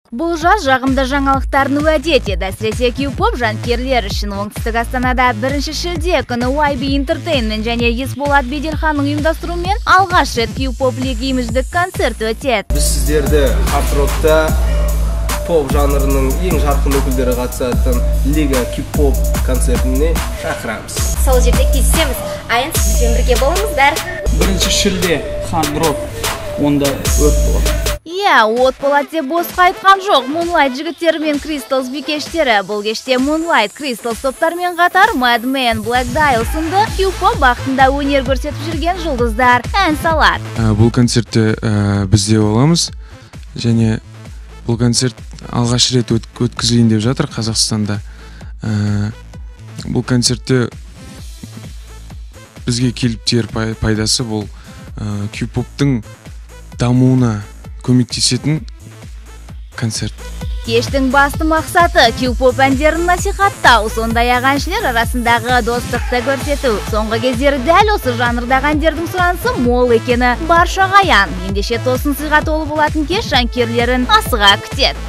Бұл жаз жағымды жаңалықтарын уәде етеді. Әсіресе Q-pop жанкерлер үшін оңтүстік Астанада 1 шілде күні YB Entertainment және Есболат Беделханның ұйымдастыруымен алғаш рет Q-pop лиг имидждік концерт өтеді. Біз сіздерді хард-рокта поп жанрының ең жарқын өкілдері қатысатын Лига Q-pop концертіне шақырамыз. Сол жерде кездесеміз. Айын сізбен бірге болыңыздар. 1 шілде хард-рок онда өрт болады. От болады деп бос қайтқан жоқ. Moonlight жігіттері мен Crystals бикештері. Бұл кеште Moonlight, Crystals топтармен қатар Mad Men, Black Dial сынды Q-pop бағытында өнер көрсетіп жүрген жұлдыздар ән салады. Бұл концертте бізде боламыз және бұл концерт алғаш рет өткізілейін деп жатыр Қазақстанда. Бұл концертте бізге келіп тиер пайдасы бұл Q-pop'тың дамуына көмектесетін концерт. Кештің басты мақсаты Q-pop әндерін насихаттау, сондай-ақ әншілер арасындағы достықты көрсету. Соңғы кездері дәл осы жанрдағы әндердің сұранысы мол екені баршаға аян. Ендеше тосын сыйға толы болатын кеш жанкүйерлерін асыға күтеді.